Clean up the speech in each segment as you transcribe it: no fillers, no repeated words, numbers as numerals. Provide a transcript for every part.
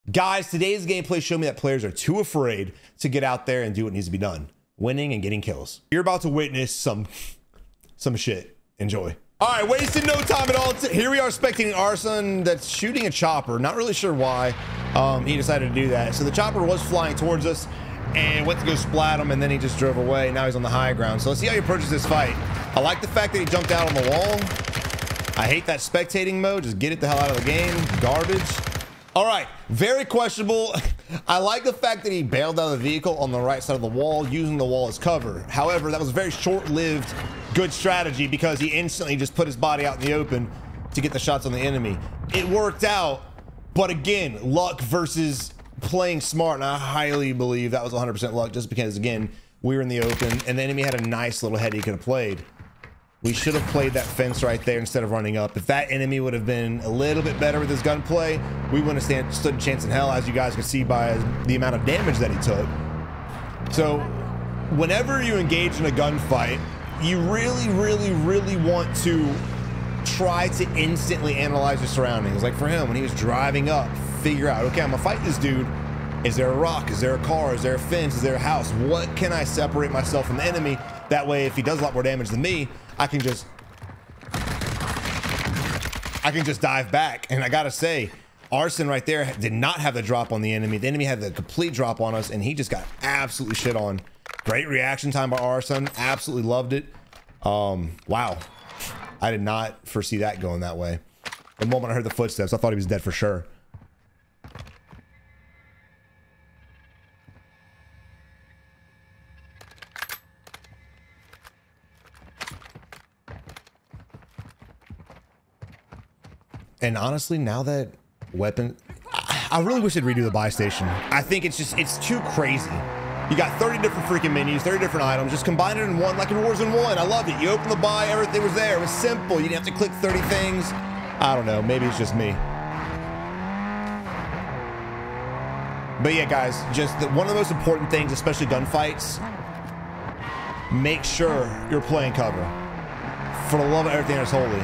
Guys, today's gameplay showed me that players are too afraid to get out there and do what needs to be done. Winning and getting kills. You're about to witness some shit. Enjoy. All right, wasting no time at all. Here we are spectating Arson that's shooting a chopper. Not really sure why he decided to do that. So the chopper was flying towards us and went to go splat him, and then he just drove away. Now he's on the high ground. So let's see how he approaches this fight. I like the fact that he jumped out on the wall. I hate that spectating mode. Just get it the hell out of the game. Garbage. All right, very questionable. I like the fact that he bailed out of the vehicle on the right side of the wall, using the wall as cover. However, that was a very short-lived good strategy because he instantly just put his body out in the open to get the shots on the enemy. It worked out, but again, luck versus playing smart, and I highly believe that was 100% luck just because, again, we were in the open and the enemy had a nice little head he could have played. We should have played that fence right there instead of running up. If that enemy would have been a little bit better with his gunplay, we wouldn't have stood a chance in hell, as you guys can see by the amount of damage that he took. So whenever you engage in a gunfight, you really want to try to instantly analyze your surroundings. Like for him, when he was driving up, figure out, okay, I'm gonna fight this dude. Is there a rock? Is there a car? Is there a fence? Is there a house? What can I separate myself from the enemy? That way, if he does a lot more damage than me, I can just dive back. And I gotta say, Arson right there did not have the drop on the enemy. The enemy had the complete drop on us, and he just got absolutely shit on. Great reaction time by Arson. Absolutely loved it. Wow. I did not foresee that going that way. The moment I heard the footsteps, I thought he was dead for sure. And honestly, now that weapon, I really wish they'd redo the buy station. I think it's too crazy. You got 30 different freaking menus, 30 different items, just combine it in one, like in Warzone 1. I loved it. You open the buy, everything was there. It was simple. You didn't have to click 30 things. I don't know, maybe it's just me. But yeah, guys, just one of the most important things, especially gunfights, make sure you're playing cover. For the love of everything that's holy.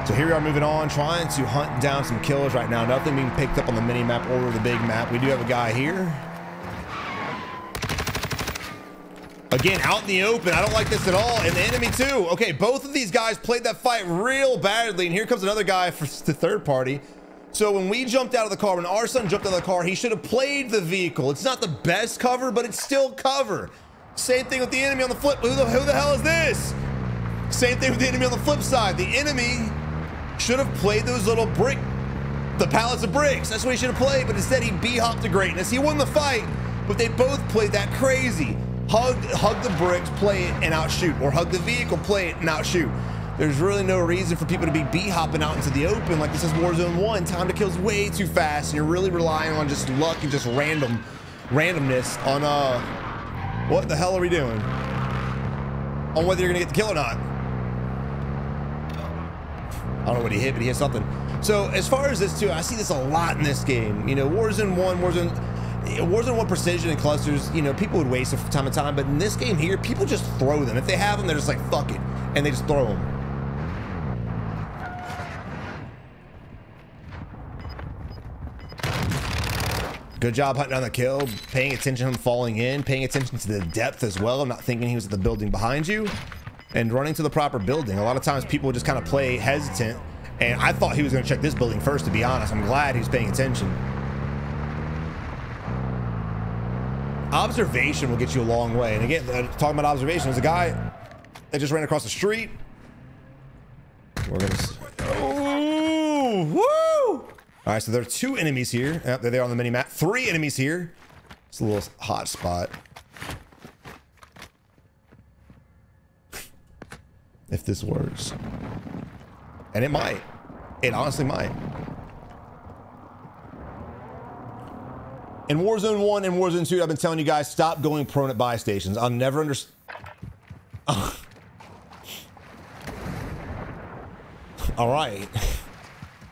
So here we are moving on, trying to hunt down some killers right now. Nothing being picked up on the mini map or the big map. We do have a guy here. Again, out in the open. I don't like this at all. And the enemy too. Okay, both of these guys played that fight real badly. And here comes another guy for the third party. So when we jumped out of the car, when our son jumped out of the car, he should have played the vehicle. It's not the best cover, but it's still cover. Same thing with the enemy on the flip. Who the hell is this? Same thing with the enemy on the flip side. The enemy should have played those little the pallets of bricks. That's what he should have played, but instead he b-hopped to greatness. He won the fight, but they both played that crazy. Hug the bricks, play it, and outshoot. Or hug the vehicle, play it, and outshoot. There's really no reason for people to be b-hopping out into the open like this is Warzone 1. Time to kill is way too fast, and you're really relying on just luck and just randomness on, what the hell are we doing? On whether you're gonna get the kill or not. I don't know what he hit, but he hit something. So as far as this too, I see this a lot in this game. You know, Warzone 1 precision and clusters, you know, people would waste it from time to time, but in this game here, people just throw them. If they have them, they're just like, fuck it, and they just throw them. Good job hunting down the kill, paying attention to him falling in, paying attention to the depth as well. I'm not thinking he was at the building behind you. And running to the proper building. A lot of times people just kind of play hesitant, and I thought he was going to check this building first, to be honest. I'm glad he was paying attention. Observation will get you a long way. And again, talking about observation, there's a guy that just ran across the street. We're gonna, oh, woo! All right, so there are 2 enemies here. Yep, they're there on the mini map. 3 enemies here. It's a little hot spot. If this works. And it might. It honestly might. In Warzone 1 and Warzone 2, I've been telling you guys, stop going prone at buy stations. I'll never understand. All right.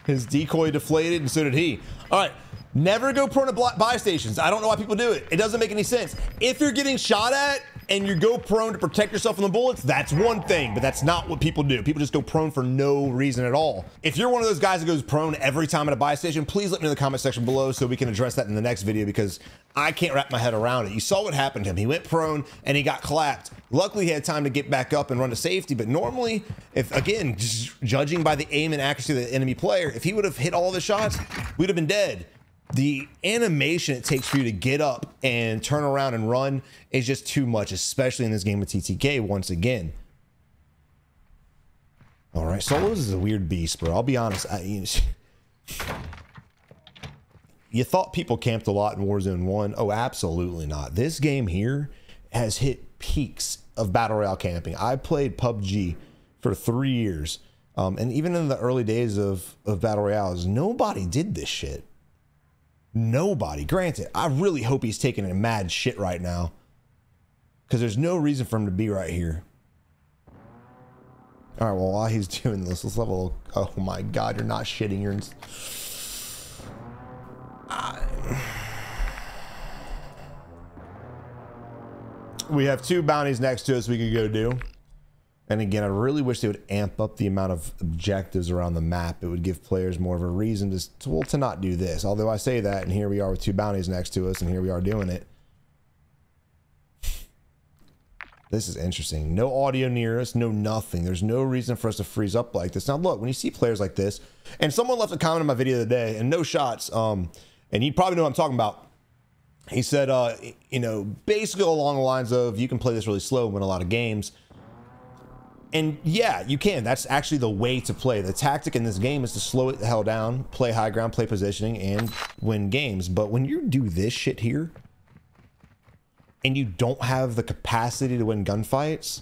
His decoy deflated, and so did he. All right. Never go prone at buy stations. I don't know why people do it. It doesn't make any sense. If you're getting shot at and you go prone to protect yourself from the bullets, that's one thing, but that's not what people do. People just go prone for no reason at all. If you're one of those guys that goes prone every time at a buy station, please let me know in the comment section below so we can address that in the next video, because I can't wrap my head around it. You saw what happened to him. He went prone and he got clapped. Luckily, he had time to get back up and run to safety, but normally, if again, just judging by the aim and accuracy of the enemy player, if he would have hit all the shots, we'd have been dead. The animation it takes for you to get up and turn around and run is just too much, especially in this game with TTK once again. All right, Solos is a weird beast, bro. I'll be honest. You thought people camped a lot in Warzone 1. Oh, absolutely not. This game here has hit peaks of Battle Royale camping. I played PUBG for 3 years. And even in the early days of Battle Royales, nobody did this shit. Nobody. Granted, I really hope he's taking a mad shit right now, because there's no reason for him to be right here. All right, well, while he's doing this, let's level. Oh my God, you're not shitting. You're in... We have 2 bounties next to us we could go do. And again, I really wish they would amp up the amount of objectives around the map. It would give players more of a reason to not do this. Although I say that, and here we are with 2 bounties next to us, and here we are doing it. This is interesting. No audio near us, no nothing. There's no reason for us to freeze up like this. Now look, when you see players like this, and someone left a comment in my video today, and no shots, and you probably know what I'm talking about. He said, you know, basically along the lines of, you can play this really slow and win a lot of games. And yeah, you can. That's actually the way to play. The tactic in this game is to slow it the hell down, play high ground, play positioning, and win games. But when you do this shit here, and you don't have the capacity to win gunfights,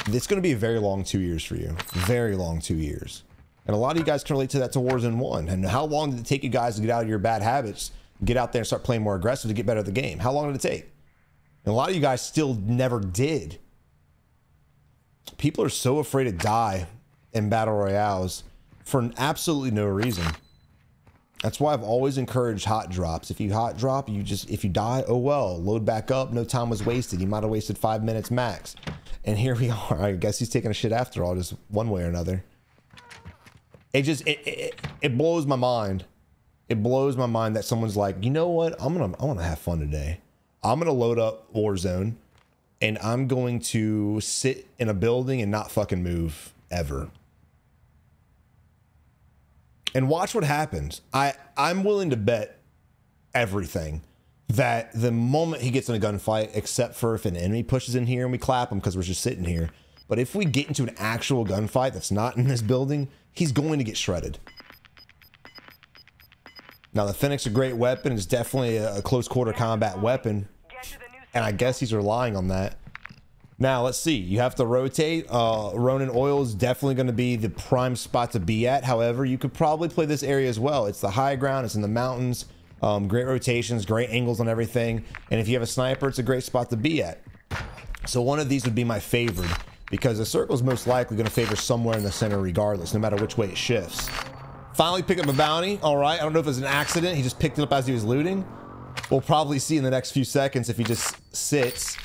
it's going to be a very long 2 years for you. Very long 2 years. And a lot of you guys can relate to that to Warzone 1. And how long did it take you guys to get out of your bad habits, get out there and start playing more aggressive to get better at the game? How long did it take? And a lot of you guys still never did. People are so afraid to die in battle royales for absolutely no reason. That's why I've always encouraged hot drops. If you hot drop, if you die, oh well, load back up. No time was wasted. You might have wasted 5 minutes max. And here we are. I guess he's taking a shit after all, just one way or another. It blows my mind. It blows my mind that someone's like, you know what? I want to have fun today. I'm gonna load up Warzone. And I'm going to sit in a building and not fucking move ever. And watch what happens. I'm willing to bet everything that the moment he gets in a gunfight, except for if an enemy pushes in here and we clap him because we're just sitting here. But if we get into an actual gunfight that's not in this building, he's going to get shredded. Now, the Phoenix is a great weapon. It's definitely a close quarter combat weapon. And I guess he's relying on that. Now, let's see. You have to rotate. Ronin Oil is definitely going to be the prime spot to be at. However, you could probably play this area as well. It's the high ground. It's in the mountains. Great rotations, great angles on everything. And if you have a sniper, it's a great spot to be at. So one of these would be my favorite, because the circle is most likely going to favor somewhere in the center regardless, no matter which way it shifts. Finally pick up a bounty. All right. I don't know if it was an accident. He just picked it up as he was looting. We'll probably see in the next few seconds if he just sits.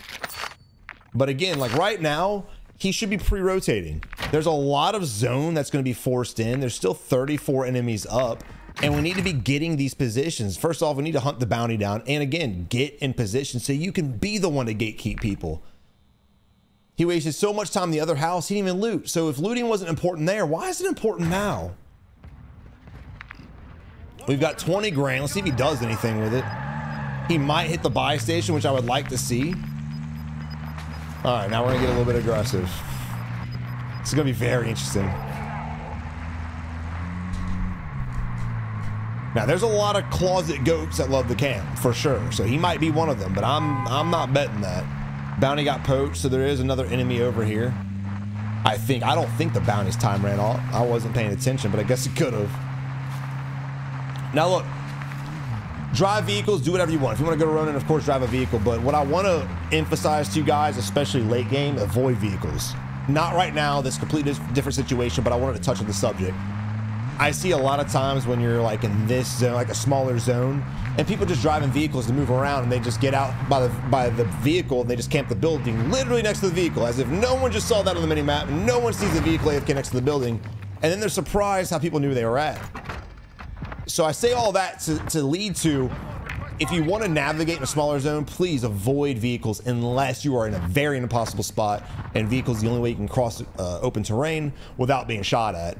But again, like right now, he should be pre-rotating. There's a lot of zone that's going to be forced in. There's still 34 enemies up, and we need to be getting these positions. First off, we need to hunt the bounty down, and again, get in position so you can be the one to gatekeep people. He wasted so much time in the other house, he didn't even loot. So if looting wasn't important there, why is it important now? We've got 20 grand. Let's see if he does anything with it. He might hit the buy station, which I would like to see. All right, now we're gonna get a little bit aggressive. This is gonna be very interesting. Now, there's a lot of closet goats that love the camp, for sure. So he might be one of them, but I'm not betting that. Bounty got poached, so there is another enemy over here. I don't think the bounty's time ran off. I wasn't paying attention, but I guess it could have. Now look, drive vehicles, do whatever you want. If you want to go to Ronin, of course, drive a vehicle. But what I want to emphasize to you guys, especially late game, avoid vehicles. Not right now, this completely different situation, but I wanted to touch on the subject. I see a lot of times when you're like in this zone, like a smaller zone, and people just driving vehicles to move around, and they just get out by the vehicle and they just camp the building literally next to the vehicle, as if no one just saw that on the mini map. No one sees the vehicle AFK next to the building, and then they're surprised how people knew they were at. So I say all that to lead to, if you want to navigate in a smaller zone, please avoid vehicles unless you are in a very impossible spot, and vehicles the only way you can cross open terrain without being shot at.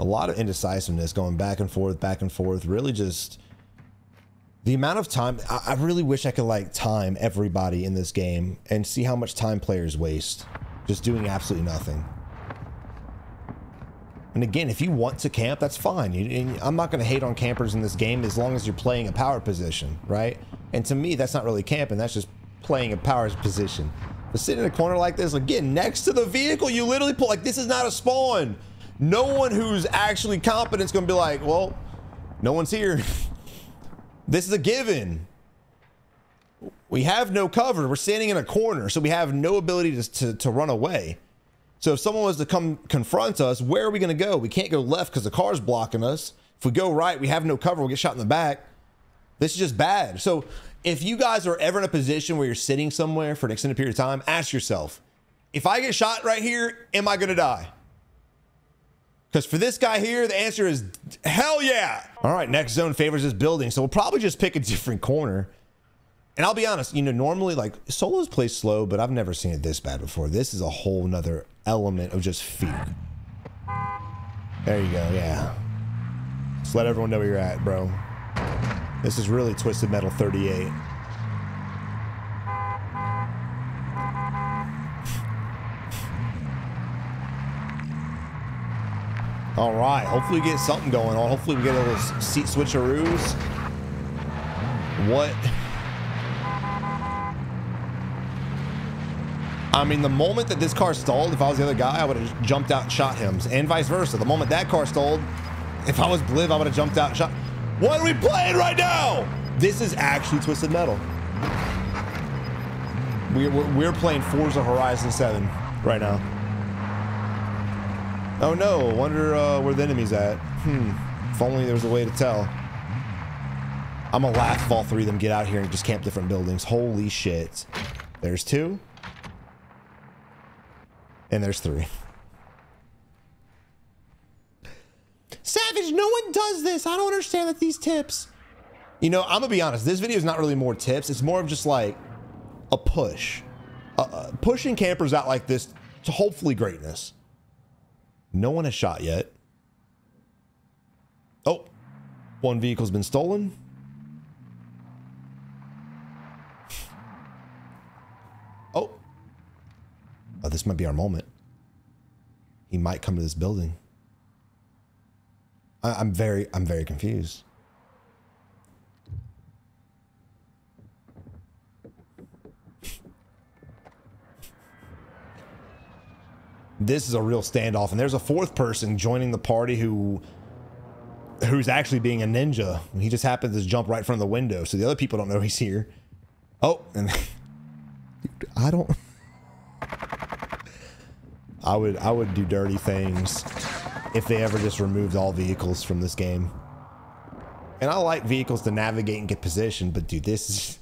A lot of indecisiveness, going back and forth, really just the amount of time. I really wish I could like time everybody in this game and see how much time players waste just doing absolutely nothing. And again, if you want to camp, that's fine. I'm not going to hate on campers in this game as long as you're playing a power position, right? And to me, that's not really camping. That's just playing a power position. But sitting in a corner like this, again, next to the vehicle, you literally pull, like, this is not a spawn. No one who's actually competent is going to be like, well, no one's here. This is a given. We have no cover. We're standing in a corner, so we have no ability to run away. So if someone was to come confront us, where are we going to go? We can't go left because the car's blocking us. If we go right, we have no cover. We'll get shot in the back. This is just bad. So if you guys are ever in a position where you're sitting somewhere for an extended period of time, ask yourself, if I get shot right here, am I going to die? Because for this guy here, the answer is hell yeah. All right, next zone favors this building, so we'll probably just pick a different corner. And I'll be honest, you know, normally like solos play slow, but I've never seen it this bad before. This is a whole nother element of just fear. There you go, yeah. Just let everyone know where you're at, bro. This is really Twisted Metal 38. All right, hopefully we get something going on. Hopefully we get a little seat switcheroos. What? I mean, the moment that this car stalled, if I was the other guy, I would have jumped out and shot him, and vice versa. The moment that car stalled, if I was Bliv, I would have jumped out and shot. What are we playing right now? This is actually Twisted Metal. We're playing Forza Horizon 7 right now. Oh no, wonder where the enemy's at. If only there was a way to tell. I'm gonna laugh if all three of them get out here and just camp different buildings. Holy shit. There's two. And there's three. Savage, no one does this. I don't understand that these tips. You know, I'm gonna be honest. This video is not really more tips. It's more of just like a push. Pushing campers out like this to hopefully greatness. No one has shot yet. Oh, one vehicle's been stolen. Oh, this might be our moment. He might come to this building. I'm very confused. This is a real standoff, and there's a fourth person joining the party who's actually being a ninja. He just happens to jump right in front of the window, so the other people don't know he's here. Oh, and I don't. I would do dirty things if they ever just removed all vehicles from this game. And I like vehicles to navigate and get positioned, but dude, this is.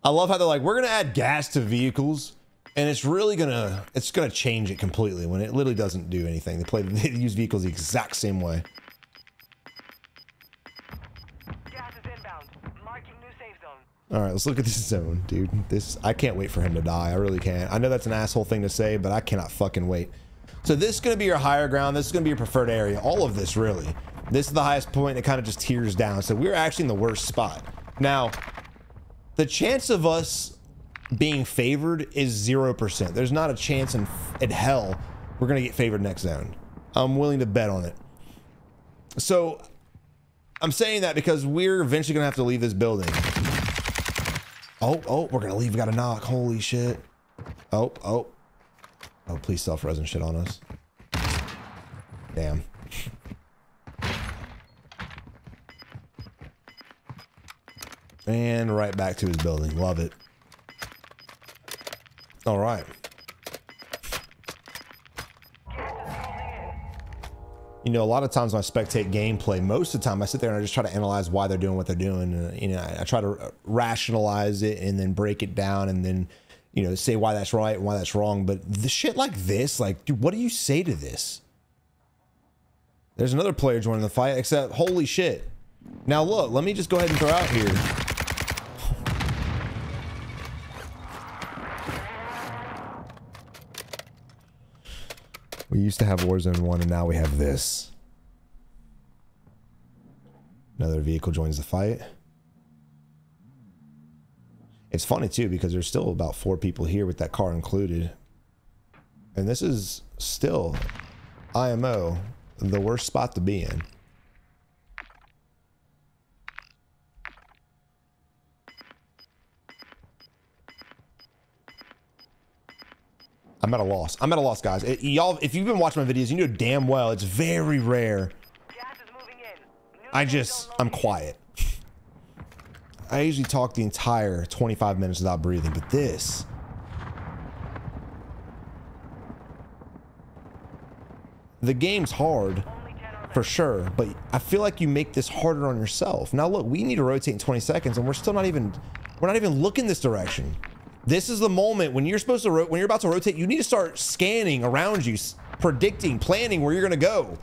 I love how they're like, we're gonna add gas to vehicles. And it's really gonna change it completely when it literally doesn't do anything. They use vehicles the exact same way. Gas is inbound. Marking new safe zone. All right, let's look at this zone, dude. I can't wait for him to die. I really can't. I know that's an asshole thing to say, but I cannot fucking wait. So this is gonna be your higher ground. This is gonna be your preferred area. All of this, really. This is the highest point. It kind of just tears down. So we're actually in the worst spot. Now, the chance of us being favored is 0%. There's not a chance in hell we're gonna get favored next zone. I'm willing to bet on it. So I'm saying that because we're eventually gonna have to leave this building. Oh, we're gonna leave. We got a knock. Holy shit. Oh, please self-res and shit on us. Damn. And right back to his building. Love it. All right. You know, a lot of times when I spectate gameplay, most of the time I sit there and I just try to analyze why they're doing what they're doing. And, you know, I try to rationalize it and then break it down and then, you know, say why that's right and why that's wrong. But the shit like this, like, dude, what do you say to this? There's another player joining the fight, except holy shit. Now look, let me just go ahead and throw out here. We used to have Warzone 1 and now we have this. Another vehicle joins the fight. It's funny too because there's still about 4 people here with that car included. And this is still IMO, the worst spot to be in. I'm at a loss. I'm at a loss, guys. Y'all, if you've been watching my videos, you know damn well it's very rare. Gas is moving in. I'm quiet. I usually talk the entire 25 minutes without breathing, but this. The game's hard, for sure, but I feel like you make this harder on yourself. Now look, we need to rotate in 20 seconds and we're not even looking this direction. This is the moment when you're supposed to, when you're about to rotate, you need to start scanning around you, predicting, planning where you're going to go.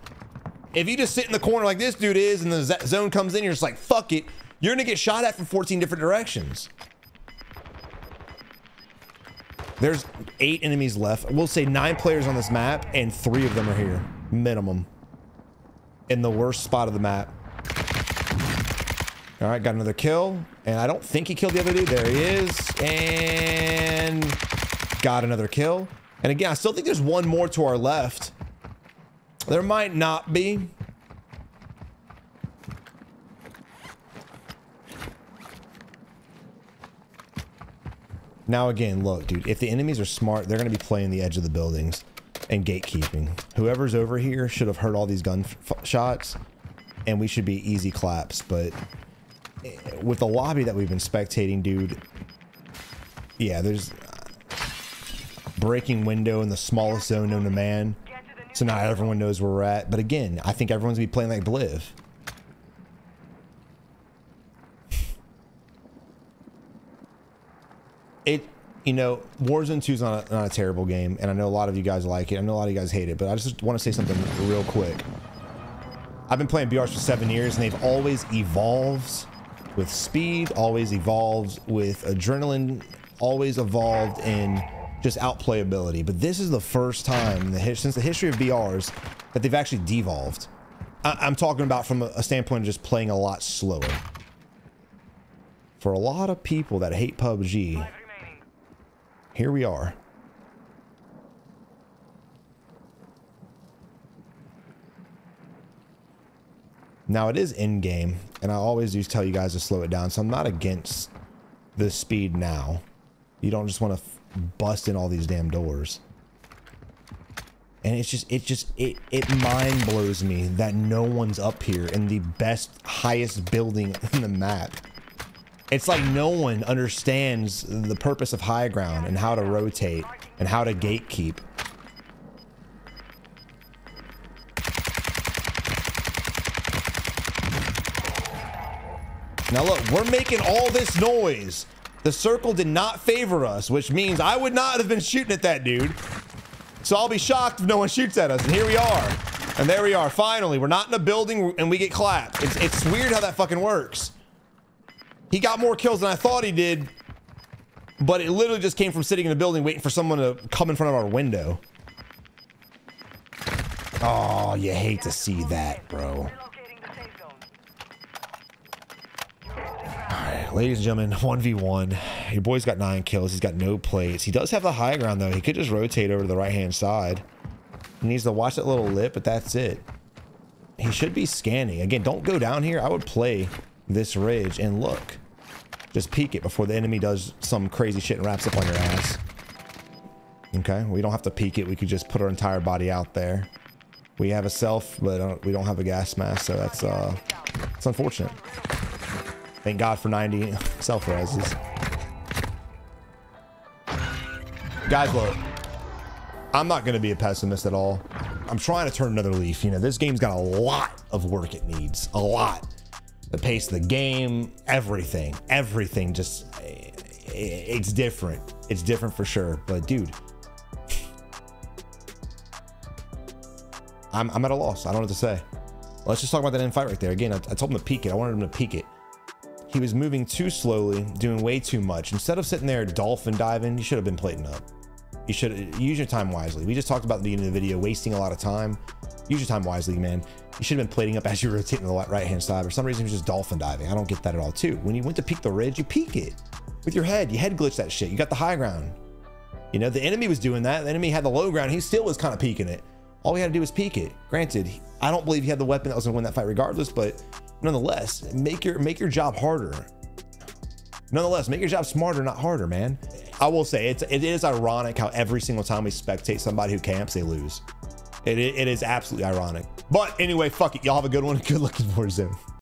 If you just sit in the corner like this dude is and the zone comes in, you're just like, fuck it. You're going to get shot at from 14 different directions. There's 8 enemies left. We'll say 9 players on this map and 3 of them are here, minimum. In the worst spot of the map. All right, got another kill. And I don't think he killed the other dude. There he is. And got another kill. And again, I still think there's one more to our left. There might not be. Now again, look, dude, if the enemies are smart, they're going to be playing the edge of the buildings and gatekeeping. Whoever's over here should have heard all these gun shots and we should be easy claps. But with the lobby that we've been spectating, dude, yeah, there's breaking window in the smallest zone known to man. So now everyone knows where we're at. But again, I think everyone's gonna be playing like Bliv. You know, Warzone 2 is not a terrible game, and I know a lot of you guys like it. I know a lot of you guys hate it, but I just want to say something real quick. I've been playing BRs for 7 years, and they've always evolved with speed, always evolved with adrenaline, always evolved in just outplayability. But this is the first time since the history of BRs that they've actually devolved. I'm talking about from a standpoint of just playing a lot slower. For a lot of people that hate PUBG, here we are. Now it is in game, and I always do tell you guys to slow it down, so I'm not against the speed now. You don't just want to bust in all these damn doors. And it mind blows me that no one's up here in the best, highest building in the map. It's like no one understands the purpose of high ground and how to rotate and how to gatekeep. Now look, we're making all this noise. The circle did not favor us, which means I would not have been shooting at that dude. So I'll be shocked if no one shoots at us. And here we are. And there we are. Finally, we're not in a building and we get clapped. It's weird how that fucking works. He got more kills than I thought he did, but it literally just came from sitting in a building waiting for someone to come in front of our window. Oh, you hate to see that, bro. Alright, ladies and gentlemen, 1v1. Your boy's got 9 kills. He's got no plates. He does have the high ground, though. He could just rotate over to the right-hand side. He needs to watch that little lip, but that's it. He should be scanning. Again, don't go down here. I would play this ridge and look. Just peek it before the enemy does some crazy shit and wraps up on your ass. Okay, we don't have to peek it. We could just put our entire body out there. We have a self, but we don't have a gas mask, so that's it's unfortunate. Thank God for 90 self-reses. Guys, look, I'm not going to be a pessimist at all. I'm trying to turn another leaf. You know, this game's got a lot of work it needs. A lot. The pace of the game, everything just, it's different. It's different for sure. But dude, I'm at a loss. I don't know what to say. Let's just talk about that end fight right there. Again, I told him to peek it. I wanted him to peek it. He was moving too slowly, doing way too much. Instead of sitting there dolphin diving, you should have been plating up. You should use your time wisely. We just talked about at the beginning of the video, wasting a lot of time. Use your time wisely, man. You should have been plating up as you're rotating to the right-hand side. For some reason, he was just dolphin diving. I don't get that at all, too. When you went to peek the ridge, you peek it with your head. You head glitch that shit. You got the high ground. You know, the enemy was doing that. The enemy had the low ground. He still was kind of peeking it. All we had to do was peek it. Granted, I don't believe he had the weapon that was going to win that fight regardless, but nonetheless, make your job harder. Nonetheless, make your job smarter, not harder, man. I will say it is ironic how every single time we spectate somebody who camps, they lose. It is absolutely ironic. But anyway, fuck it. Y'all have a good one. Good luck in Warzone.